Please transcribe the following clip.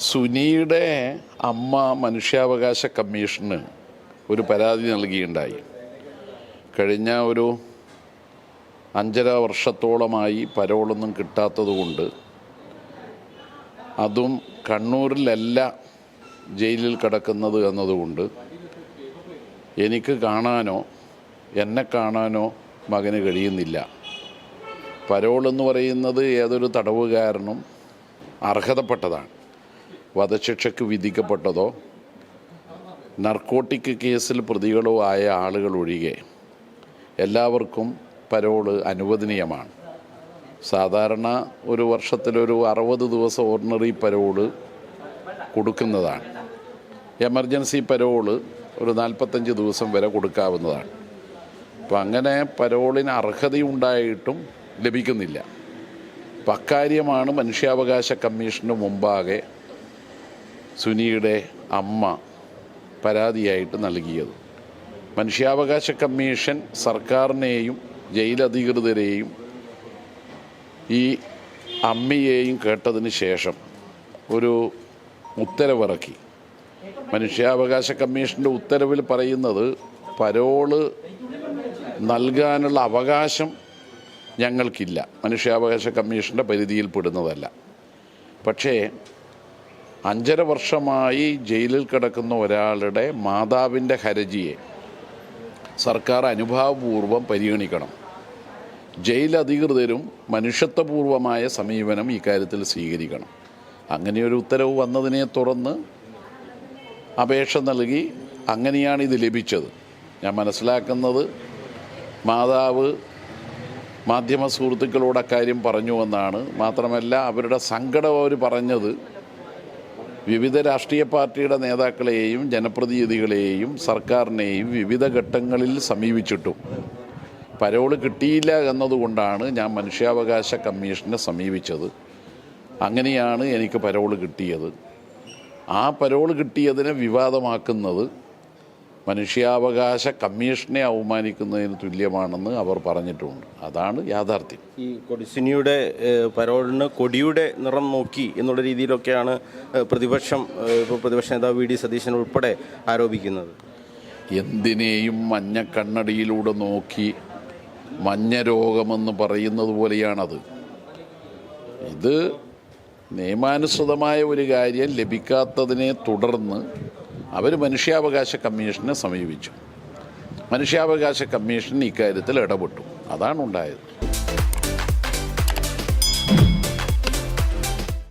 സുനിയുടെ അമ്മ മനുഷ്യാവകാശ കമ്മീഷന് ഒരു പരാതി നൽകിയിട്ടുണ്ടായി. കഴിഞ്ഞ ഒരു 5.5 വർഷത്തോളമായി പരോളൊന്നും കിട്ടാത്തതുകൊണ്ട്, അതും കണ്ണൂരിലല്ല ജയിലിൽ കിടക്കുന്നത് എന്നതുകൊണ്ട് എനിക്ക് കാണാനോ എന്നെ കാണാനോ മകന് കഴിയുന്നില്ല. പരോളെന്ന് പറയുന്നത് ഏതൊരു തടവുകാരനും അർഹതപ്പെട്ടതാണ്. വധശിക്ഷയ്ക്ക് വിധിക്കപ്പെട്ടതോ നർക്കോട്ടിക് കേസിൽ പ്രതികളോ ആയ ആളുകൾ ഒഴികെ എല്ലാവർക്കും പരോള് അനുവദനീയമാണ്. സാധാരണ ഒരു വർഷത്തിലൊരു 60 ദിവസം ഓർഡിനറി പരോള് കൊടുക്കുന്നതാണ്. എമർജൻസി പരോള് ഒരു 45 ദിവസം വരെ കൊടുക്കാവുന്നതാണ്. അപ്പം അങ്ങനെ പരോളിന് അർഹതയുണ്ടായിട്ടും ലഭിക്കുന്നില്ല. അപ്പം അക്കാര്യമാണ് മനുഷ്യാവകാശ കമ്മീഷന് മുമ്പാകെ സുനിയുടെ അമ്മ പരാതിയായിട്ട് നൽകിയത്. മനുഷ്യാവകാശ കമ്മീഷൻ സർക്കാരിനെയും ജയിലധികൃതരെയും ഈ അമ്മയെയും കേട്ടതിന് ശേഷം ഒരു ഉത്തരവിറക്കി. മനുഷ്യാവകാശ കമ്മീഷൻ്റെ ഉത്തരവിൽ പറയുന്നത് പരോള് നൽകാനുള്ള അവകാശം ഞങ്ങൾക്കില്ല, മനുഷ്യാവകാശ കമ്മീഷൻ്റെ പരിധിയിൽപ്പെടുന്നതല്ല. പക്ഷേ 5.5 വർഷമായി ജയിലിൽ കിടക്കുന്ന ഒരാളുടെ മാതാവിൻ്റെ ഹർജിയെ സർക്കാർ അനുഭാവപൂർവ്വം പരിഗണിക്കണം. ജയിലധികൃതരും മനുഷ്യത്വപൂർവമായ സമീപനം ഇക്കാര്യത്തിൽ സ്വീകരിക്കണം. അങ്ങനെയൊരു ഉത്തരവ് വന്നതിനെ തുടർന്ന് അപേക്ഷ നൽകി. അങ്ങനെയാണ് ഇത് ലഭിച്ചത്. ഞാൻ മനസ്സിലാക്കുന്നത് മാതാവ് മാധ്യമ സുഹൃത്തുക്കളോട് അക്കാര്യം പറഞ്ഞുവെന്നാണ്. മാത്രമല്ല, അവരുടെ സങ്കടം അവർ പറഞ്ഞത് വിവിധ രാഷ്ട്രീയ പാർട്ടിയുടെ നേതാക്കളെയും ജനപ്രതിനിധികളെയും സർക്കാരിനെയും വിവിധ ഘട്ടങ്ങളിൽ സമീപിച്ചിട്ടും പരോള് കിട്ടിയില്ല എന്നതുകൊണ്ടാണ് ഞാൻ മനുഷ്യാവകാശ കമ്മീഷനെ സമീപിച്ചത്. അങ്ങനെയാണ് എനിക്ക് പരോള് കിട്ടിയത്. ആ പരോള് കിട്ടിയതിനെ വിവാദമാക്കുന്നത് മനുഷ്യാവകാശ കമ്മീഷനെ അവമാനിക്കുന്നതിന് തുല്യമാണെന്ന് അവർ പറഞ്ഞിട്ടുണ്ട്. അതാണ് യാഥാർത്ഥ്യം. ഈ സുനിയുടെ പരോളിന് കൊടിയുടെ നിറം നോക്കി എന്നുള്ള രീതിയിലൊക്കെയാണ് പ്രതിപക്ഷ നേതാവ് വി ഡി സതീശൻ ഉൾപ്പെടെ ആരോപിക്കുന്നത്. എന്തിനേയും മഞ്ഞ കണ്ണടിയിലൂടെ നോക്കി മഞ്ഞ രോഗമെന്ന് പറയുന്നത് പോലെയാണത്. ഇത് നിയമാനുസൃതമായ ഒരു കാര്യം ലഭിക്കാത്തതിനെ തുടർന്ന് അവർ മനുഷ്യാവകാശ കമ്മീഷനെ സമീപിച്ചു. മനുഷ്യാവകാശ കമ്മീഷൻ ഇക്കാര്യത്തിൽ ഇടപെട്ടു. അതാണ് ഉണ്ടായത്.